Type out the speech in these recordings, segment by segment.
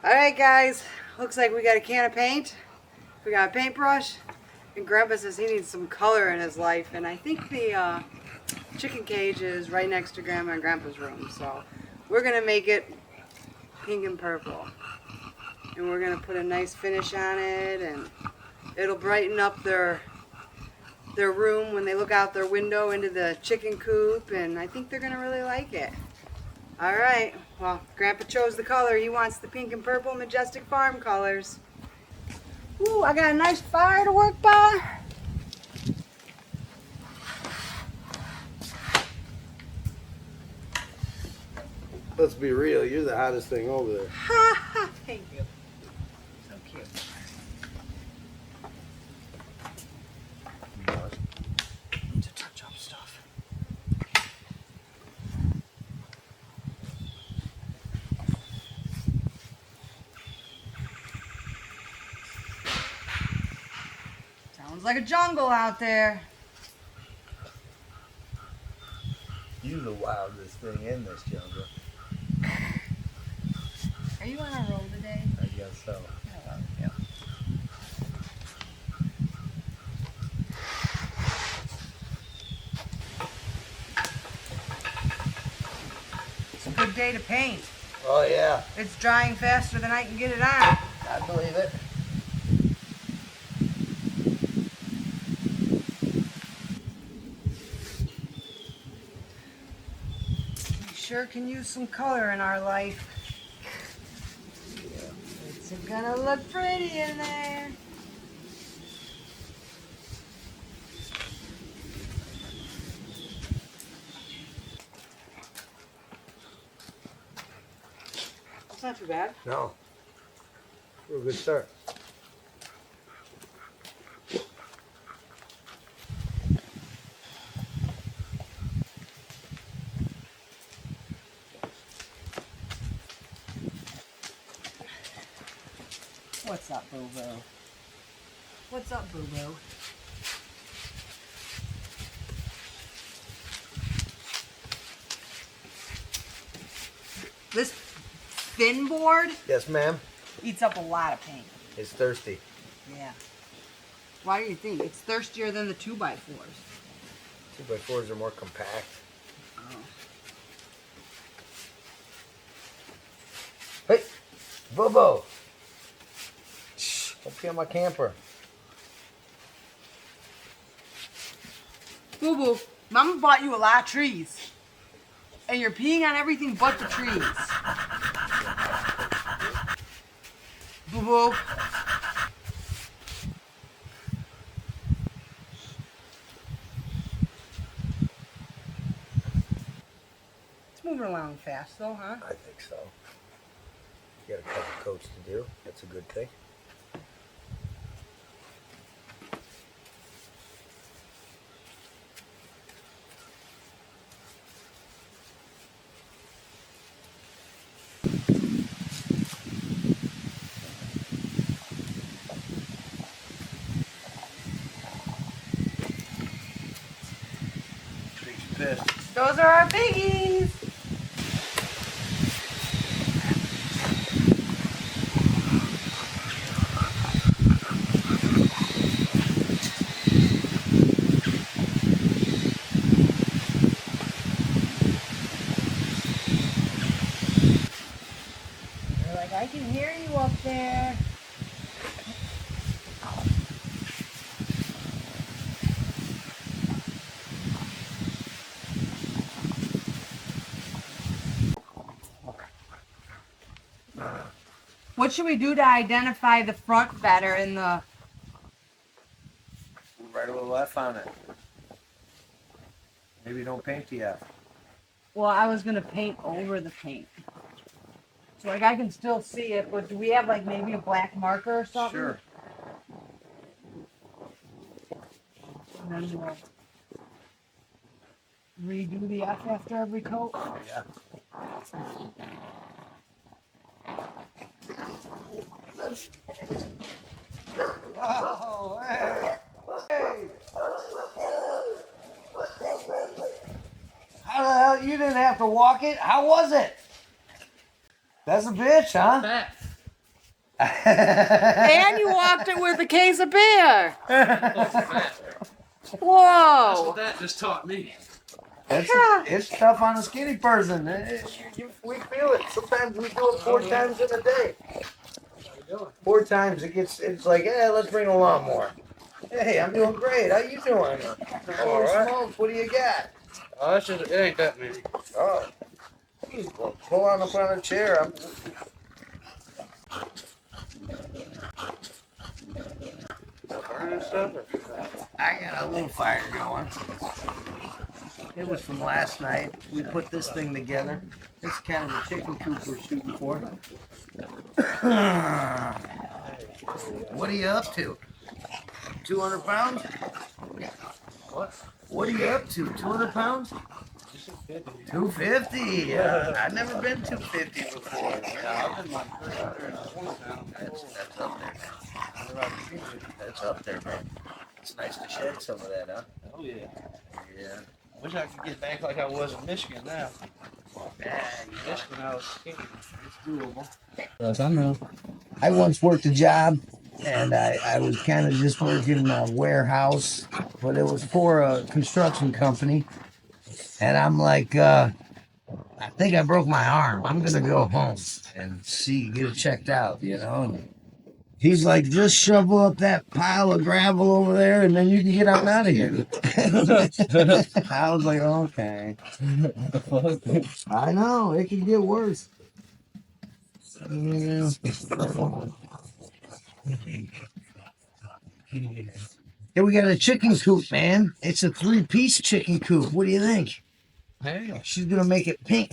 Alright guys, looks like we got a can of paint, we got a paintbrush, and Grandpa says he needs some color in his life, and I think the chicken cage is right next to Grandma and Grandpa's room, so we're going to make it pink and purple. And we're going to put a nice finish on it, and it'll brighten up their room when they look out their window into the chicken coop, and I think they're going to really like it. Alright, well, Grandpa chose the color. He wants the pink and purple Majestic Farm colors. Ooh, I got a nice fire to work by. Let's be real, you're the hottest thing over there. Ha ha, thank you. So cute. To touch up stuff. Sounds like a jungle out there. You're the wildest thing in this jungle. Are you on a roll today? I guess so. I love you. It's a good day to paint. Oh yeah, It's drying faster than I can get it on. I believe it. We sure can use some color in our life. It's gonna look pretty in there. That's not too bad. No. We're a good start. What's up, Boo-Boo? What's up, Boo-Boo? This thin board Yes, ma'am. eats up a lot of paint. It's thirsty. Yeah. Why do you think? It's thirstier than the 2x4s. 2x4s are more compact. Oh. Hey, Bobo. Shh, don't pee on my camper. Boo-Boo, Mama bought you a lot of trees. And you're peeing on everything but the trees. Boo-Boo. It's moving along fast though, huh? I think so. You got a couple coats to do. That's a good thing. Pissed. Those are our biggies. They're like, I can hear you up there. What should we do to identify the front better in the... Right a little F on it. Maybe don't paint the F. Well, I was going to paint over the paint. So, like, I can still see it, but do we have, like, maybe a black marker or something? Sure. And then we'll redo the F after every coat. Oh, yeah. Oh, hey. Hey. How the hell, you didn't have to walk it? How was it? That's a bitch, huh? Bet. And you walked it with a case of beer. Whoa. That just taught me. It's tough on a skinny person. We feel it. Sometimes we do it 4 times in a day. 4 times it's like, hey, let's bring a lawnmower. Hey, I'm doing great. How you doing? All right. Smokes, what do you got? Oh, it ain't that many. Oh, well, pull on up on a chair. Burning stuff. I got a little fire going. It was from last night. We put this thing together. It's kind of a chicken coop we're shooting for. What are you up to? 200 pounds? What? What are you up to? 200 pounds? 250. Yeah. I've never been 250 before. Yeah, I've been like 320 pounds. That's up there. That's up there, man. It's nice to shed some of that, huh? Oh yeah. Yeah. Wish I could get back like I was in Michigan now. Yeah. Michigan, I was skinny. It's doable. Yes, I know. I once worked a job, and I was kind of just working in a warehouse, but it was for a construction company. And I'm like, I think I broke my arm. I'm gonna go home and get it checked out, you know. And he's like, just shovel up that pile of gravel over there, and then you can get on out of here. I was like, okay. I know it can get worse. Yeah. Here we got a chicken coop, man. It's a 3-piece chicken coop. What do you think? Hey. She's gonna make it pink.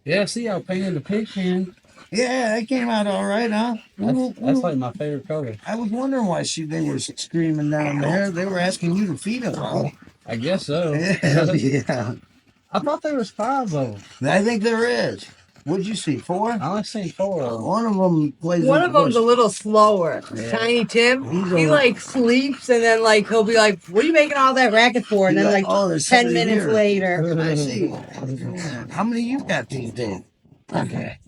Yeah, see, I painted the pig pen. Yeah, that came out all right, huh? That's like my favorite color. I was wondering why they were screaming down there. They were asking you to feed them. Huh? I guess so. Yeah. I thought there was 5 of them. I think there is. What'd you see? 4? I only seen 4 of them. One of them plays. One of them's a little slower. Yeah. Tiny Tim. He's He like sleeps and then like he'll be like, "What are you making all that racket for?" And then like there's 10 somebody minutes here. later. I see. Yeah. How many you got these days? Okay.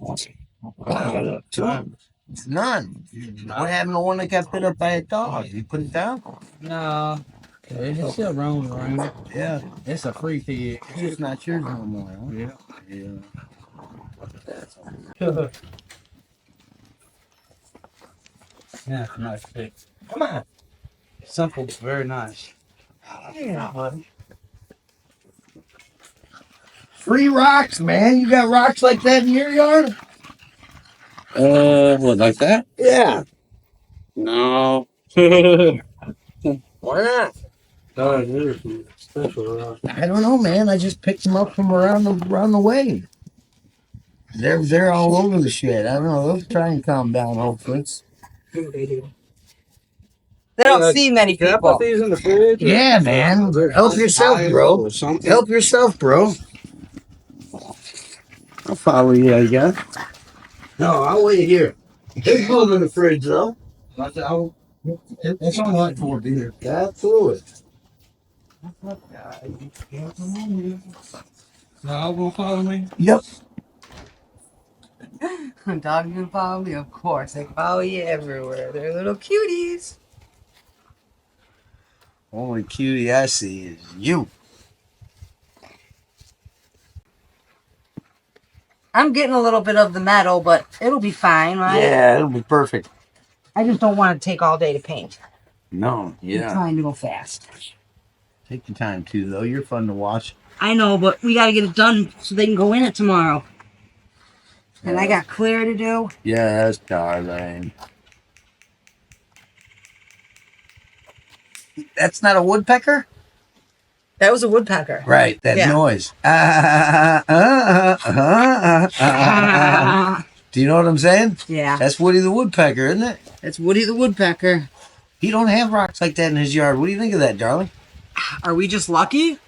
2. None. What happened to one that got bit up by a dog? You put it down? No. It's still roaming around. Yeah. It's a free pig. It's not yours no more, huh? Yeah. Yeah. Yeah, it's a nice pig. Come on. Simple, but very nice. Yeah, buddy. Free rocks, man. You got rocks like that in your yard? What, like that? Yeah. No. Why not? There's some special. I don't know, man. I just picked them up from around the way. They're all over the shit. I don't know. They'll try and calm down, hopefully. They don't see many Can I people. put these in the fridge? Yeah, man. Help yourself, bro. Help yourself, bro. I'll follow you, I guess. No, I'll wait here. There's food in the fridge, though. It's all right for a beer. Absolutely. Dog will follow me? Yep. Dog can follow me, of course. They follow you everywhere. They're little cuties. Only cutie I see is you. I'm getting a little bit of the metal, but it'll be fine, right? Yeah, it'll be perfect. I just don't want to take all day to paint. No, I'm yeah. trying to go fast. Take your time, too, though. You're fun to watch. I know, but we got to get it done so they can go in it tomorrow. And I got clear to do. Yes, darling. That's not a woodpecker? That was a woodpecker. Right, that Yeah. noise. Do you know what I'm saying? Yeah. That's Woody the Woodpecker, isn't it? That's Woody the Woodpecker. He don't have rocks like that in his yard. What do you think of that, darling? Are we just lucky?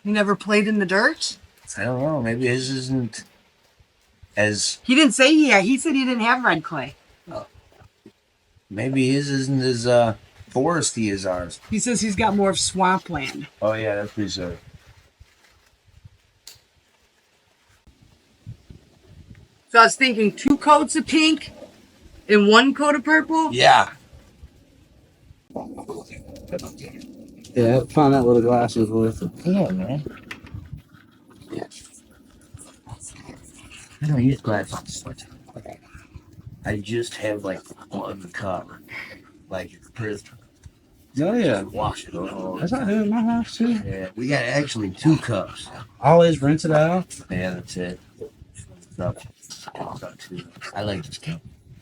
You never played in the dirt? I don't know. Maybe his isn't as... He didn't say he had. He said he didn't have red clay. Maybe his isn't as foresty as ours. He says he's got more of swampland. Oh, yeah, that's pretty sure. So I was thinking 2 coats of pink and 1 coat of purple. Yeah. Yeah, find that little glasses with it. Yeah, man. Yeah. I don't use glasses. I just have like one cup. Like prison. Oh yeah. Wash it all. That's how I do it in my house too. Yeah, we got actually 2 cups. Always rinse it out. Yeah, that's it. Stuff. Too. I like this cup.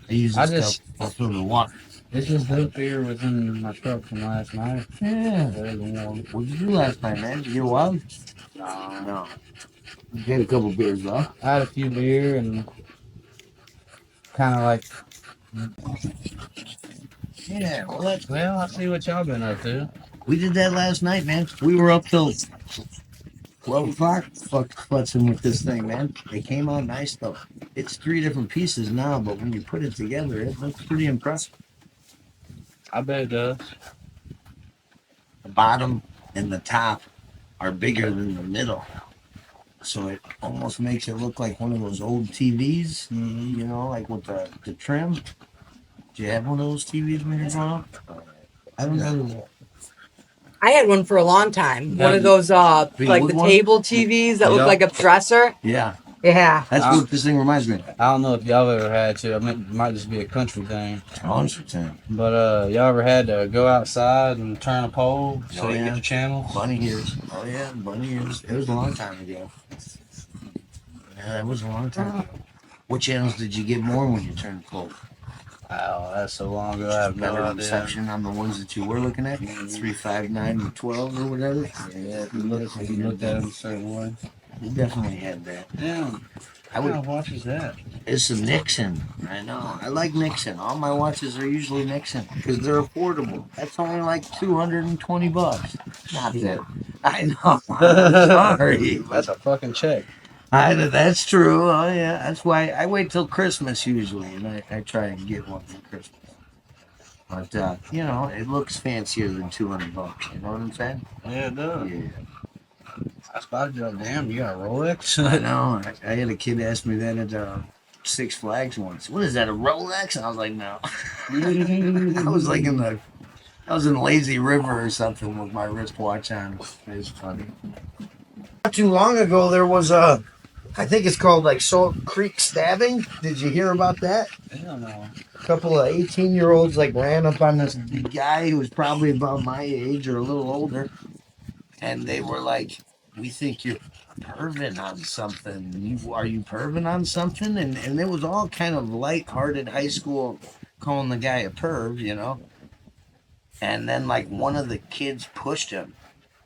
I use this cup for the water. It's just this beer was in my truck from last night. Yeah. What did you do last night, man? Did you get wild? No. You had a couple beers, though. I had a few beer and kind of like. Yeah, Well, I see what y'all been up to. we did that last night, man. We were up till 12 o'clock futzing with this thing, man. It came out nice, though. It's 3 different pieces now, but when you put it together, it looks pretty impressive. I bet it does. The bottom and the top are bigger than the middle. So it almost makes it look like one of those old TVs, you know, like with the trim. Do you have one of those TVs when you're growing up? I don't know. I had one for a long time. One of those like the one? table TVs that look Yeah. like a dresser. Yeah, Yeah. that's what this thing reminds me of. I don't know if y'all ever had to. I mean, it might just be a country thing. But y'all ever had to go outside and turn a pole so Oh, you yeah. get the channels? Bunny ears. Oh yeah, bunny ears. It was a long time ago. Yeah, that was a long time ago. What channels did you get more when you turned pole? Oh, that's so long ago. I have no Better idea. reception on the ones that you were looking at? 3, 5, 9, and 12 or whatever? Yeah, if you looked at them a certain way. You definitely had that. Yeah. I would. What watch is that? It's a Nixon. I know. I like Nixon. All my watches are usually Nixon because they're affordable. That's only like $220. Not that. I know. Sorry. That's a fucking check. That's true. Oh yeah. That's why I wait till Christmas usually, and I try and get one for Christmas. But you know, it looks fancier than $200. You know what I'm saying? Yeah, it does. Yeah. I spotted you like, damn, you got a Rolex? I know. I had a kid ask me that at Six Flags once. What is that, a Rolex? And I was like, no. I was like I was in Lazy River or something with my wristwatch on. It was funny. Not too long ago, there was I think it's called like Salt Creek stabbing. Did you hear about that? Hell no. A couple of 18-year-olds like ran up on this guy who was probably about my age or a little older. And they were like, we think you're perving on something. Are you perving on something? And it was all kind of light-hearted high school calling the guy a perv, you know. And then like one of the kids pushed him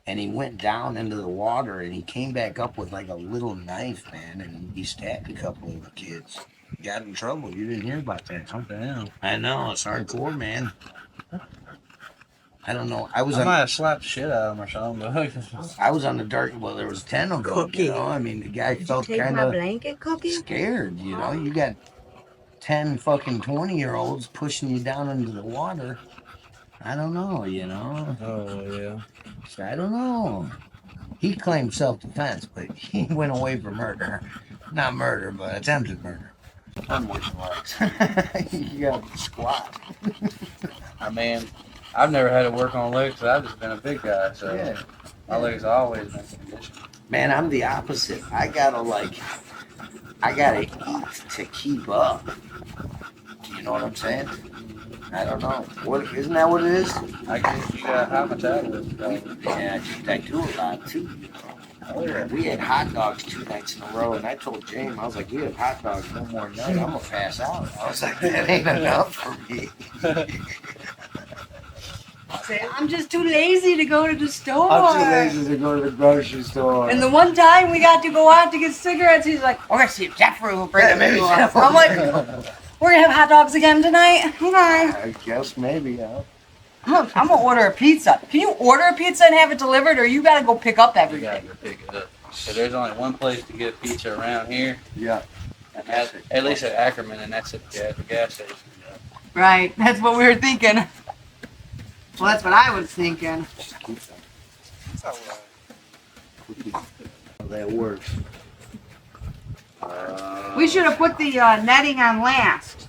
and he went down into the water and he came back up with like a little knife, man, and he stabbed a couple of the kids. Got in trouble. You didn't hear about that, huh? Damn. I know, it's hardcore, man. I don't know. I might have slapped the shit out of him or something. But I was on the dark. Well, there was 10 of them. Cookie. You know, I mean, the guy felt Take kind my of blanket, Cookie? scared. You know, you got 10 fucking 20-year-olds pushing you down into the water. I don't know. You know. oh, yeah. So I don't know. He claimed self-defense, but he went away for murder. Not murder, but attempted murder. You got squat. I mean, I've never had to work on legs, but I've just been a big guy, so Yeah. my legs have always been conditioned. Man, I'm the opposite. I gotta eat to keep up. You know what I'm saying? I don't know. Isn't that what it is? I guess you got how much out of it? Yeah, I do a lot too. Oh, yeah. We had hot dogs 2 nights in a row, and I told James, I was like, we have hot dogs one more night, I'm gonna pass out. I was like, that ain't enough for me. Say, I'm just too lazy to go to the store. I'm too lazy to go to the grocery store. And the one time we got to go out to get cigarettes, he's like, we're going to see if Jeffrey will bring them in. I'm like, we're going to have hot dogs again tonight? Okay. I guess maybe, huh? I'm going to order a pizza. Can you order a pizza and have it delivered, or you got to go pick up You everything? gotta go pick it up. So there's only one place to get pizza around here, Yeah. and that's at least at Ackerman, and that's at the gas station. Right. That's what we were thinking. Well, that's what I was thinking. That works. We We should have put the netting on last.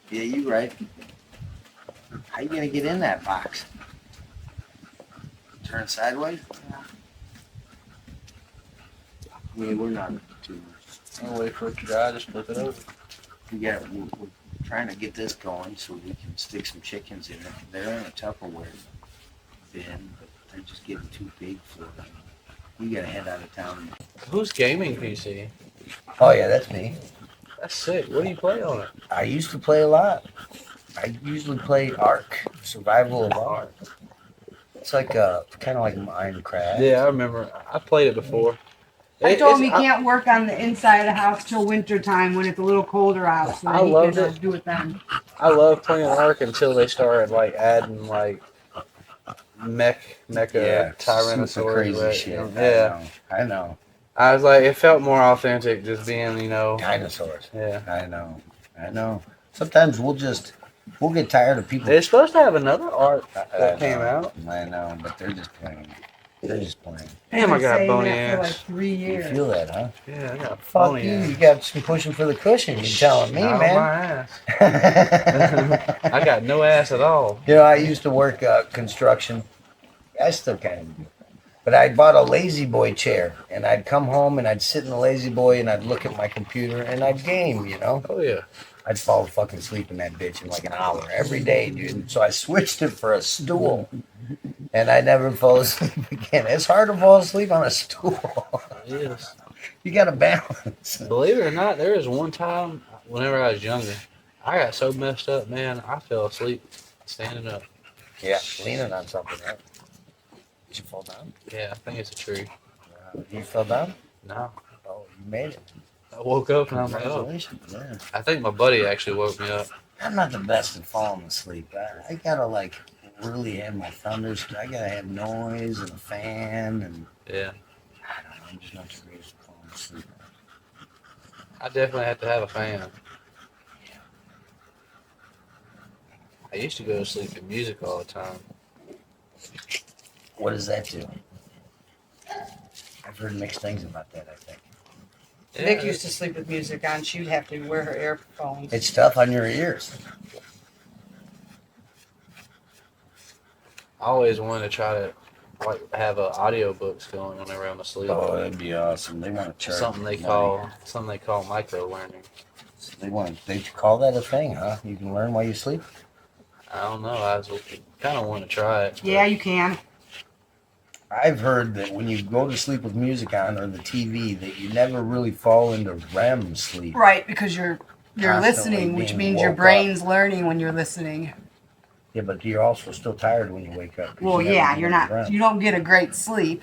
Yeah, you right. How you gonna get in that box? Turn sideways? I mean, we're not too. I'll wait for it to dry, just flip it over. We're trying to get this going so we can stick some chickens in it. They're in a Tupperware bin, but they're just getting too big for them. We gotta head out of town. Who's gaming PC? Oh yeah, that's me. That's sick. What do you play on it? I used to play a lot. I usually play Ark, Survival of Ark. It's like kind of like Minecraft. Yeah, I remember. I played it before. I told him he can't work on the inside of the house till winter time when it's a little colder out, so I that he loved can it. do it then. I love playing Ark until they started like adding like mecha Tyrannosaurus. Super crazy right? shit. Yeah, I know. I was like, it felt more authentic just being, Dinosaurs. Yeah. I know. Sometimes we'll get tired of people. They're supposed to have another Ark that came out. I know, but they're just playing. Damn, I got Saying bony that for like ass. 3 You years. feel that, huh? Yeah, I got Fuck bony you. ass. You got some pushing for the cushion. You're telling me, Not on man. my ass. I got no ass at all. I used to work construction. I still kind of do. But I bought a lazy boy chair, and I'd come home and I'd sit in the lazy boy and I'd look at my computer and I'd game. Oh yeah. I'd fall fucking asleep in that bitch in like an hour every day, dude. So I switched it for a stool, and I never fell asleep again. It's hard to fall asleep on a stool. It is. You got to balance. Believe it or not, there was one time whenever I was younger, I got so messed up, man. I fell asleep standing up. Yeah, leaning on something, right? Did you fall down? Yeah, I think it's a tree. You fell down? No, Oh, you made it. I woke up and I'm like, oh. Congratulations. Yeah. I think my buddy actually woke me up. I'm not the best at falling asleep. I gotta like really have my thunders. I gotta have noise and a fan, and Yeah, I don't know. I'm just not the greatest at falling asleep. I definitely have to have a fan. I used to go to sleep to music all the time. What does that do? I've heard mixed things about that. I think Vic used to sleep with music on. She'd have to wear her earphones. it's tough on your ears. I always wanted to try to like have audio books going whenever I'm asleep. Oh, that'd be awesome. They want to charge Something they money. call micro learning. They call that a thing, huh? You can learn while you sleep. I don't know. I kind of want to try it. Yeah, you can. I've heard that when you go to sleep with music on or the TV, that you never really fall into REM sleep. Right, because you're Constantly listening, which being means your woke brain's learning when you're listening. Yeah, but you're also still tired when you wake up. 'cause Well, you never yeah, get you're into not. REM. You don't get a great sleep.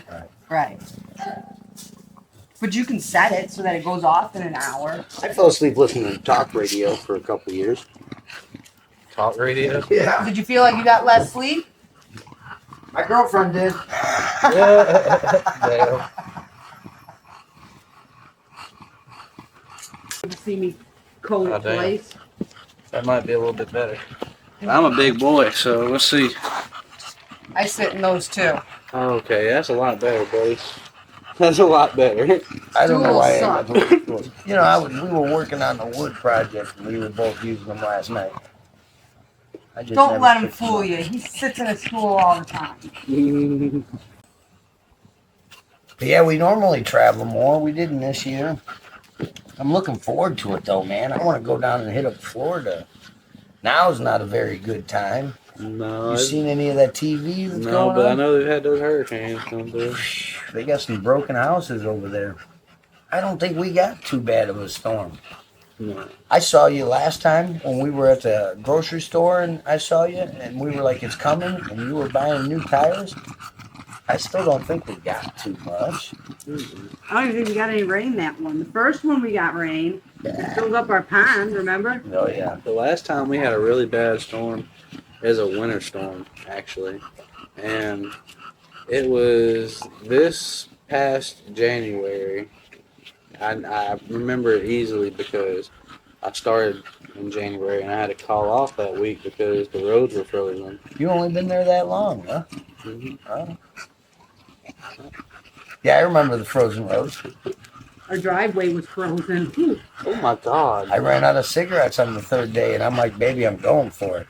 Right. But you can set it so that it goes off in an hour. I fell asleep listening to talk radio for a couple of years. Talk radio. Yeah. Did you feel like you got less sleep? My girlfriend did. Damn. To see me cold Oh, damn. place. That might be a little bit better. I'm a big boy, so let's see. I sit in those too. Okay, that's a lot better, buddy. That's a lot better. I don't know Stools why. suck. We were working on the wood project and we were both using them last night. I just Don't never let him picked them fool up. you. He sits in a stool all the time. But yeah, we normally travel more. We didn't this year. I'm looking forward to it though, man. I want to go down and hit up Florida. Now's not a very good time. No, You seen any of that TV that's no, going but I on? know they've had those hurricanes come through. They got some broken houses over there. I don't think we got too bad of a storm. No. I saw you last time when we were at the grocery store, and I saw you, and we were like, "It's coming," and you were buying new tires. I still don't think we got too much. I don't even think we got any rain that one. The first one we got rain. It filled up our pond, remember? Oh yeah. The last time we had a really bad storm is a winter storm, actually. And it was this past January. I remember it easily because I started in January and I had to call off that week because the roads were frozen. You only been there that long, huh? Mm-hmm. Oh. Yeah, I remember the frozen roads. Our driveway was frozen. Whew. Oh my God. I ran out of cigarettes on the third day, and I'm like, baby, I'm going for it.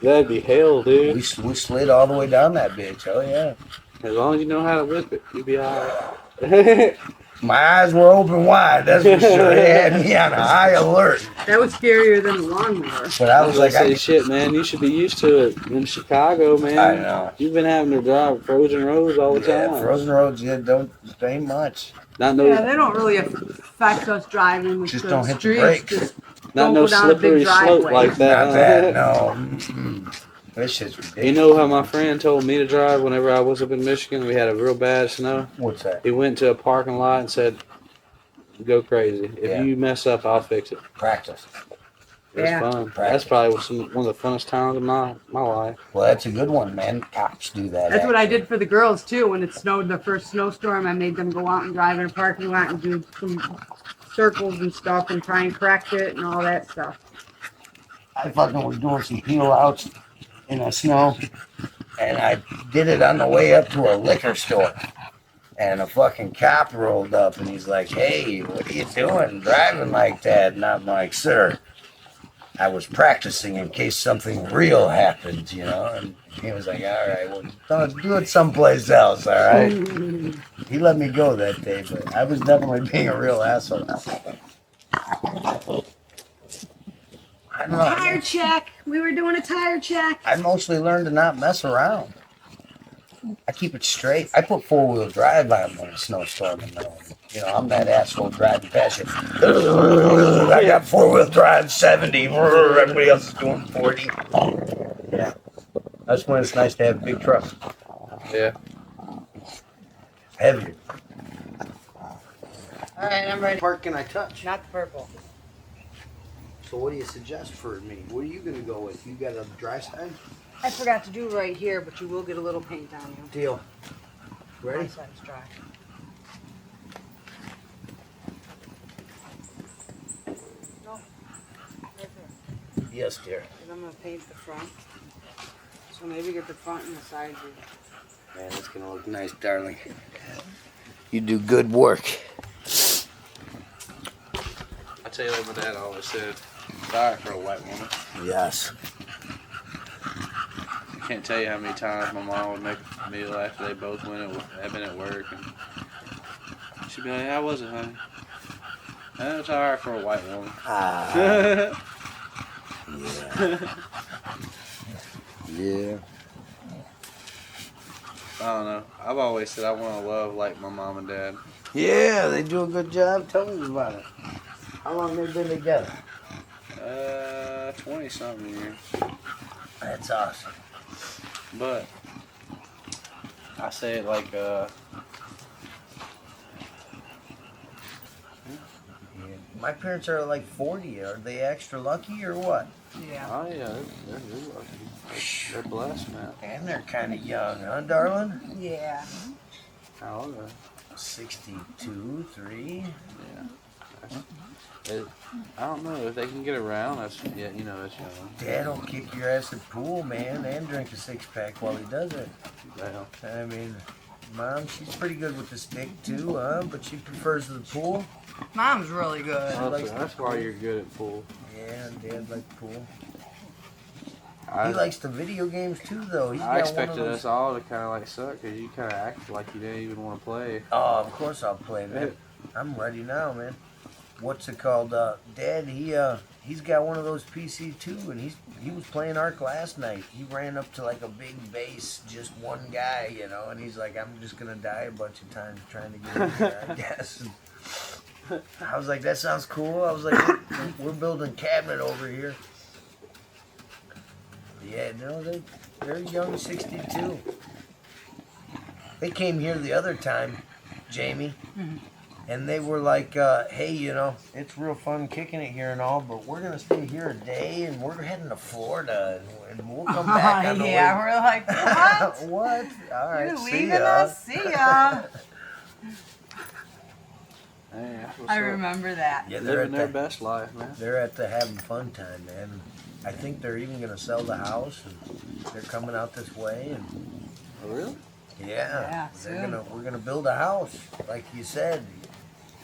That'd be hell, dude. We slid all the way down that bitch. Oh yeah. As long as you know how to whip it, you'll be alright. My eyes were open wide. That's for sure. They had me on a high alert. That was scarier than the lawnmower. But I was like, say, shit, man, you should be used to it. In Chicago, man, I know. You've been having to drive frozen roads all the time. Frozen roads, don't ain't much. Not no, Yeah, they don't really affect us driving with Just the don't hit the streets. brakes. Just not don't no go down a big slippery slope driveway. like that. Not that, no. Mm-mm. This shit's ridiculous. You know how my friend told me to drive whenever I was up in Michigan? We had a real bad snow. What's that? He went to a parking lot and said, "Go crazy. If Yeah. you mess up, I'll fix it." Practice. It was Yeah. fun. Practice. That's probably one of the funnest times of my life. Well, that's a good one, man. Cops do that. That's what I actually. did for the girls too. When it snowed the first snowstorm, I made them go out and drive in a parking lot and do some circles and stuff and try and correct it and all that stuff. I fucking was doing some peel outs in the snow, and I did it on the way up to a liquor store. And a fucking cop rolled up, and he's like, "Hey, what are you doing driving like that?" And I'm like, "Sir, I was practicing in case something real happened, you know." And he was like, "All right, well, don't do it someplace else, all right?" He let me go that day, but I was definitely being a real asshole. I don't know. Tire check. We were doing a tire check. I mostly learned to not mess around. I keep it straight. I put 4-wheel drive on when a snowstorm. You know, I'm that asshole driving past you. I got 4-wheel drive 70. Everybody else is doing 40. Yeah. That's when it's nice to have a big truck. Yeah. Heavier. All right, I'm ready. Part can I touch? Not the purple. So what do you suggest for me? What are you going to go with? You got a dry side? I forgot to do right here, but you will get a little paint on you. Deal. My Ready? side's dry. No. Right there. Yes, dear. 'Cause I'm gonna paint the front. So maybe get the front and the side view. Man, it's going to look nice, darling. You do good work. I tell you what my dad always said. Sorry for a white woman. Yes. I can't tell you how many times my mom would make a meal after they both had been at work, and she'd be like, "How was it, honey?" It's alright for a white woman. Yeah. Yeah. I don't know. I've always said I want to love like my mom and dad. Yeah, they do a good job. Tell me about it. How long they been together? 20-something years. That's awesome. But I say it like, My parents are like 40. Are they extra lucky or what? Yeah. oh yeah, they're lucky. They're blessed, man. And they're kind of young, huh, darling? Yeah. How old are they? 62, 3. Yeah. I don't know if they can get around. That's that's young. Dad will kick your ass at pool, man, and drink a 6-pack while he does it. Well, I mean, Mom, she's pretty good with the stick too, huh? But she prefers the pool. Mom's really good. that's why you're good at pool. Yeah, Dad likes pool. I, He likes the video games too, though. He's got I one of expected those. us all to kind of like suck because you kind of acted like you didn't even want to play. Oh, of course I'll play, man. I'm ready now, man. What's it called? Dad, he's got one of those PC too, and he was playing Ark last night. He ran up to like a big base, just one guy, you know, and he's like, "I'm just gonna die a bunch of times trying to get in there, I guess." And I was like, "That sounds cool." I was like, "We're building cabinet over here." Yeah, no, they're young, 62. They came here the other time, Jamie. And they were like, "Hey, you know, it's real fun kicking it here and all, but we're gonna stay here a day, and we're heading to Florida, and we'll come back on the way." Yeah, we're like, what? What? All right, You're see leaving ya. us? See ya. Hey, that's what's I up. remember that. Yeah, they're Living at their the, best life, man. they're at the having fun time, man. I think they're even gonna sell the house, and they're coming out this way, and Oh, really? yeah, Yeah, soon. we're gonna build a house, like you said.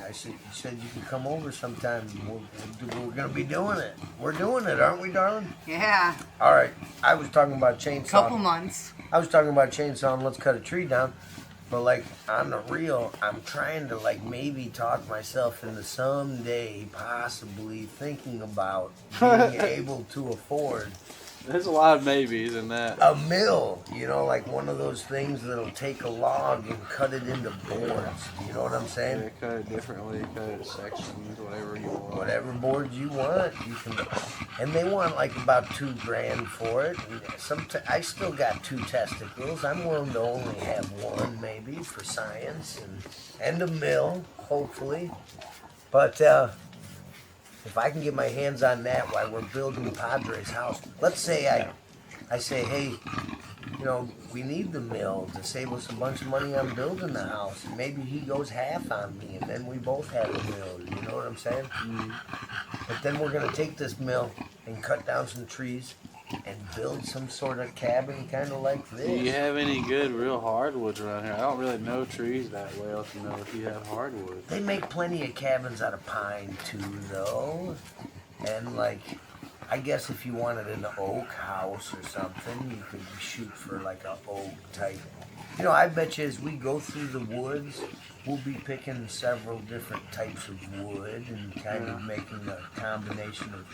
I said, you said you could come over sometime. We're going to be doing it. We're doing it, aren't we, darling? Yeah. All right. I was talking about chainsaw. Couple months. I was talking about chainsaw and let's cut a tree down. But like on the real, I'm trying to like maybe talk myself into someday possibly thinking about being able to afford There's a lot of maybes in that. a mill, you know, like one of those things that'll take a log and cut it into boards. You know what I'm saying? Yeah, cut it differently, cut it sections, whatever you want. Whatever boards you want, you can. And they want like about $2,000 for it. And I still got 2 testicles. I'm willing to only have 1 maybe for science and a mill, hopefully. But if I can get my hands on that while we're building Padre's house, let's say I say, hey, you know, we need the mill to save us a bunch of money on building the house. And maybe he goes half on me, and then we both have a mill. You know what I'm saying? Mm-hmm. But then we're gonna take this mill and cut down some trees and build some sort of cabin, kind of like this. Do you have any good real hardwoods around here? I don't really know trees that well to know if you have hardwood. They make plenty of cabins out of pine too, though. And like, I guess if you wanted an oak house or something, you could shoot for like a oak type. You know, I bet you as we go through the woods, we'll be picking several different types of wood and kind of making a combination of,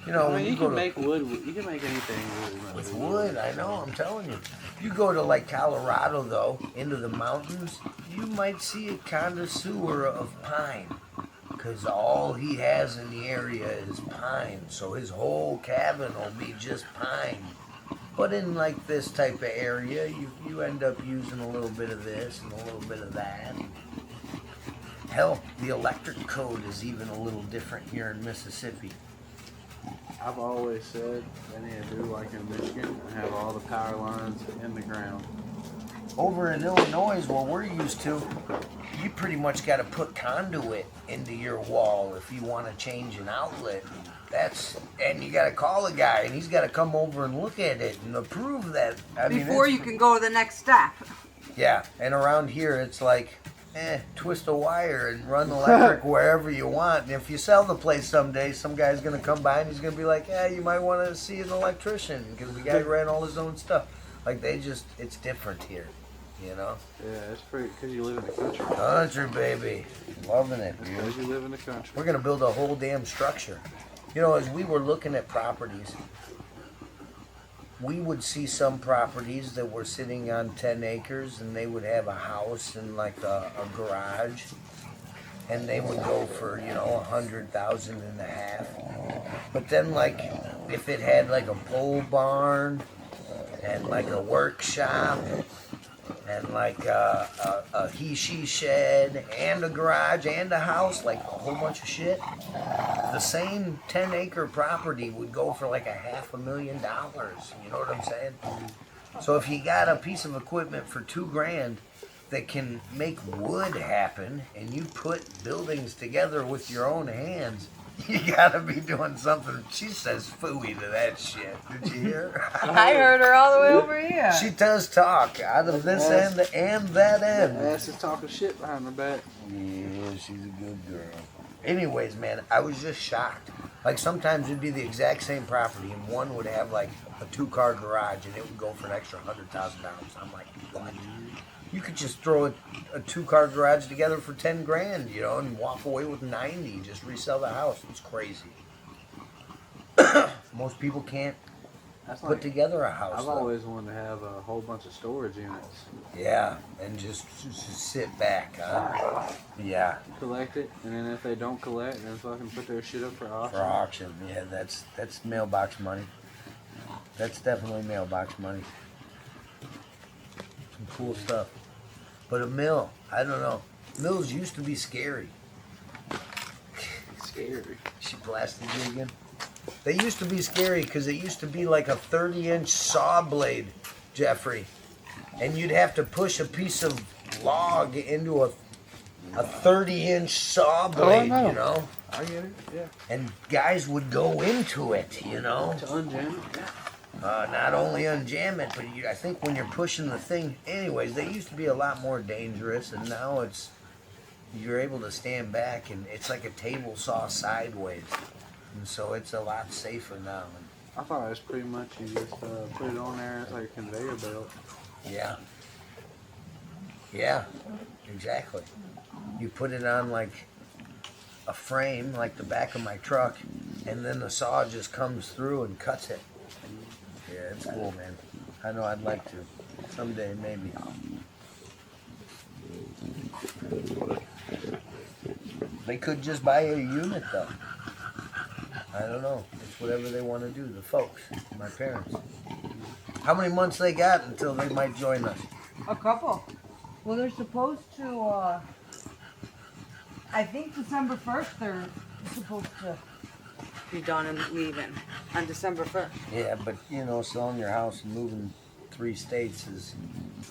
you know, I mean, when you go can to, make wood. You can make anything with wood. I know, I'm telling you. You go to like Colorado though, into the mountains, you might see a connoisseur of pine. Because all he has in the area is pine. So his whole cabin will be just pine. But in like this type of area, you end up using a little bit of this and a little bit of that. Hell, the electric code is even a little different here in Mississippi. I've always said they need to do like in Michigan and have all the power lines in the ground. Over in Illinois, what we're used to, you pretty much got to put conduit into your wall if you want to change an outlet. And you got to call a guy, and he's got to come over and look at it and approve that. Before you can go to the next step. Yeah, and around here it's like, twist a wire and run electric wherever you want. And if you sell the place someday, some guy's going to come by and he's going to be like, you might want to see an electrician because the guy ran all his own stuff. Like it's different here, you know? Yeah, it's pretty, because you live in the country. Country, baby. Loving it, dude. Because you live in the country. We're going to build a whole damn structure. You know, as we were looking at properties, we would see some properties that were sitting on 10 acres and they would have a house and like a garage. And they would go for, you know, 100,000 and a half. But then like, if it had like a pole barn and like a workshop and like a he-she shed and a garage and a house, like a whole bunch of shit, the same 10-acre property would go for like $500,000. You know what I'm saying? So if you got a piece of equipment for $2,000 that can make wood happen and you put buildings together with your own hands, you gotta be doing something. She says phooey to that shit. Did you hear? I heard her all the way over here. She does talk out of this end and that end. Ass is talking shit behind her back. Yeah, she's a good girl. Anyways, man, I was just shocked. Like sometimes it'd be the exact same property and one would have like a 2-car garage and it would go for an extra $100,000. I'm like, what? You could just throw a 2-car garage together for $10,000, you know, and walk away with 90. Just resell the house. It's crazy. Most people can't put together a house. I've always wanted to have a whole bunch of storage units. Yeah, and just sit back, huh? Yeah. Collect it, and then if they don't collect, then fucking put their shit up for auction. For auction, yeah, that's mailbox money. That's definitely mailbox money. Some cool stuff. But a mill, I don't know. Mills used to be scary. Scary. She blasted you again. They used to be scary because it used to be like a 30-inch saw blade, Jeffrey. And you'd have to push a piece of log into a 30-inch saw blade, I know. you know? I get it, yeah. And guys would go into it, you know? To unjam it, yeah. Not only unjam it, but I think when you're pushing the thing, anyways, they used to be a lot more dangerous, and now it's you're able to stand back, and it's like a table saw sideways, and so it's a lot safer now. I thought it was pretty much you just put it on there like a conveyor belt. Yeah. Yeah, exactly. You put it on like a frame, like the back of my truck, and then the saw just comes through and cuts it. Yeah, it's cool, man. I know I'd like to. Someday, maybe. They could just buy a unit, though. I don't know. It's whatever they want to do, the folks, my parents. How many months they got until they might join us? A couple. Well, they're supposed to, I think December 1st they're supposed to be done and leaving on December 1st. Yeah, but you know, selling your house and moving 3 states is,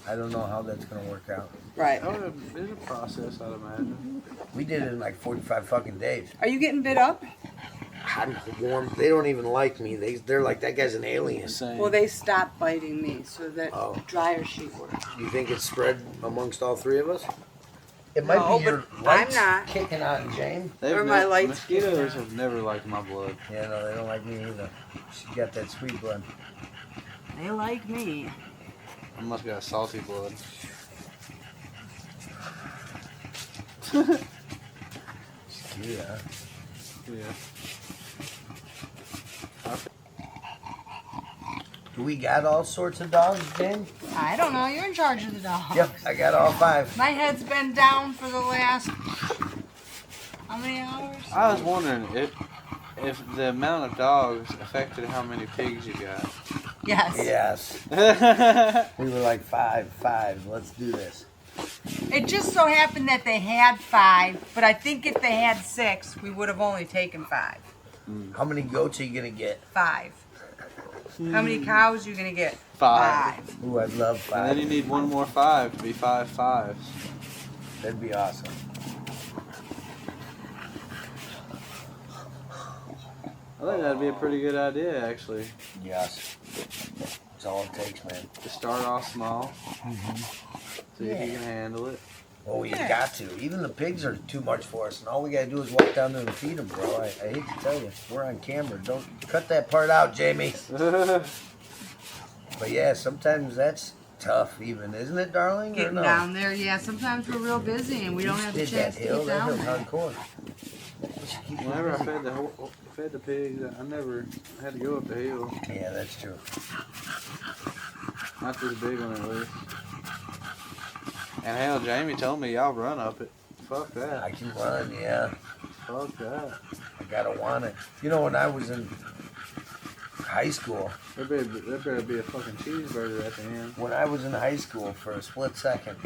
I don't know how that's gonna work out. Right. Oh, it's a process, I'd imagine. We did it in like 45 fucking days. Are you getting bit up? I'm warm. They don't even like me. They're like, that guy's an alien. Same. Well, they stopped biting me, so that Oh. dryer sheet works. You think it's spread amongst all 3 of us? It might No, be your but lights I'm not. kicking on, Jane. Or my lights Mosquitoes kicking have never liked my blood. Yeah, no, they don't like me either. She got that sweet blood. They like me. I must got salty blood. Yeah. Yeah. Do we got all sorts of dogs, Jane? I don't know. You're in charge of the dog. Yep, I got all 5. My head's been down for the last how many hours? I was wondering if the amount of dogs affected how many pigs you got. Yes. Yes. We were like 5. Let's do this. It just so happened that they had 5, but I think if they had 6, we would have only taken 5. How many goats are you gonna get? 5. How many cows are you gonna get? 5. Ooh, I'd love And then 5. you need one more 5 to be 5 5s. That'd be awesome. I think that'd be a pretty good idea, actually. Yes. That's all it takes, man. To start off small, see if you Yeah. can handle it. Oh, you got to. Even the pigs are too much for us, and all we gotta do is walk down there and feed them, bro. I hate to tell you, we're on camera. Don't cut that part out, Jamie. But yeah, sometimes that's tough, even, isn't it, darling? Or Getting no? down there, yeah. Sometimes we're real busy and we don't have the Did that chance to hill? get That down hill's there. hardcore. We should keep Whenever I busy. fed the pigs, I never had to go up the hill. Yeah, that's true. Not this big one, at least. And hell, Jamie told me y'all run up it. Fuck that. I can run, yeah. Fuck that. I gotta want it. You know, when I was in high school, There better be a fucking cheeseburger at the end. when I was in high school for a split second,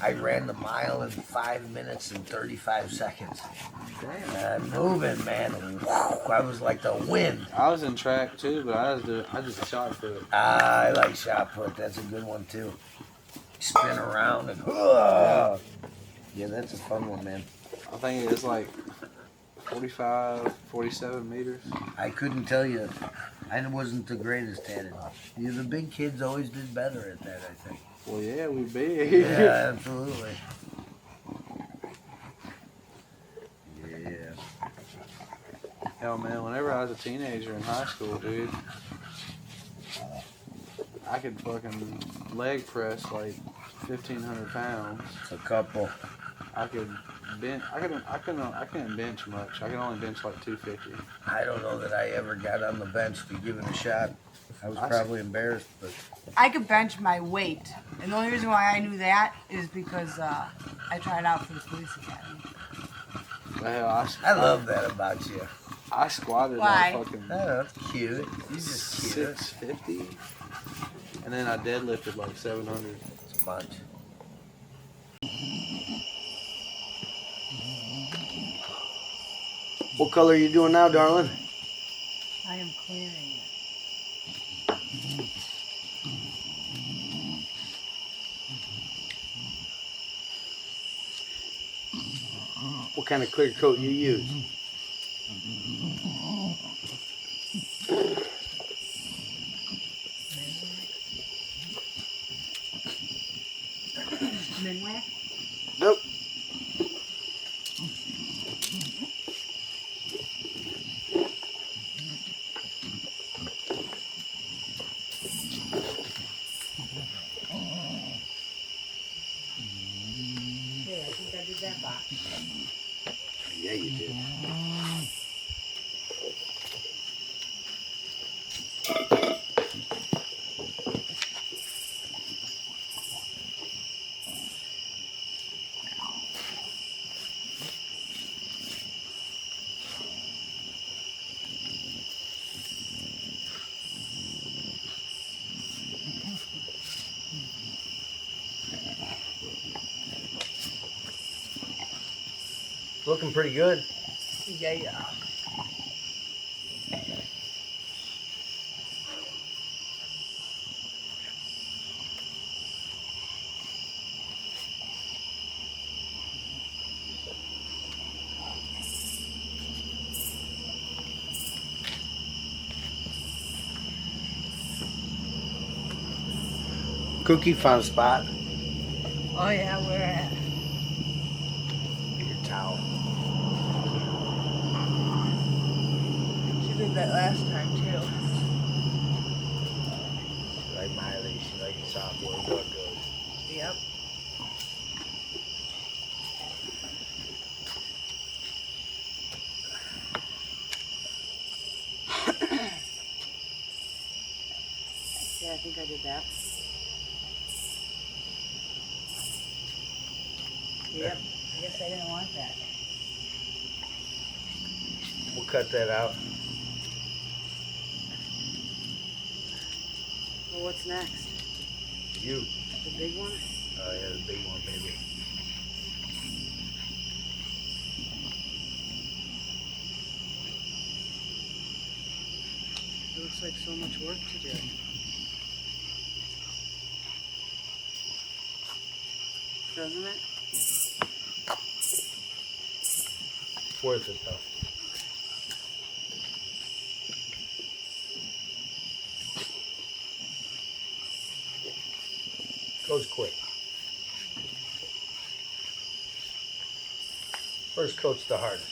I ran the mile in 5 minutes and 35 seconds. Damn. I'm moving, man. I was like the wind. I was in track too, but I just shot put. I like shot put. That's a good one too. Spin around and yeah, that's a fun one, man. I think it's like 45, 47 meters. I couldn't tell you. I wasn't the greatest at it. The big kids always did better at that, I think. Well, yeah, we big. Yeah, absolutely. Yeah. Hell, man, whenever I was a teenager in high school, dude, I could fucking leg press like 1,500 pounds. A couple. I could bench. I couldn't bench much. I could only bench like 250. I don't know that I ever got on the bench to give it a shot. I was probably embarrassed, but I could bench my weight. And the only reason why I knew that is because I tried out for the police academy. Hell, I love that about you. I squatted Why? like fucking I don't know, it's cute. You just cute. 650, and then I deadlifted like 700. It's a bunch. What color are you doing now, darling? I am clearing it. What kind of clear coat you use? Minwax? Nope. that box. Yeah, you did. Looking pretty good. Yeah. Cookie found a spot. Oh yeah, where at? Get your towel. She did that last time too. She like Miley. She like soft boy. What goes? Yep. Yeah, I think I did that. Yep. I guess I didn't want that. We'll cut that out. Well, what's next? You. The big one? Oh yeah, the big one, baby. It looks like so much work to do. Doesn't it? It's worth it though. Goes quick. First coat's the hardest.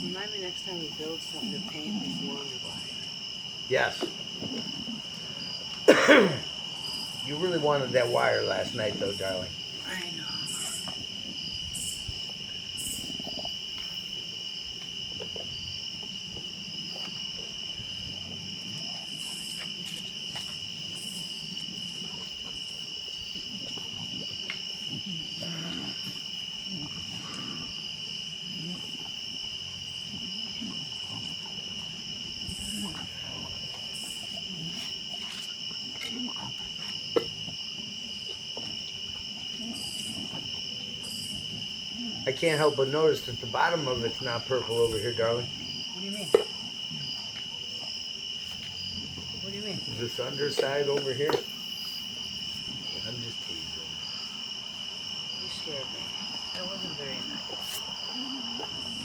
Remind me next time we build something to paint before we buy it. Yes. You really wanted that wire last night though, darling. I know. I can't help but notice that the bottom of it's not purple over here, darling. What do you mean? What do you mean? Is this underside over here? I'm just teasing. You scared me. That wasn't very nice.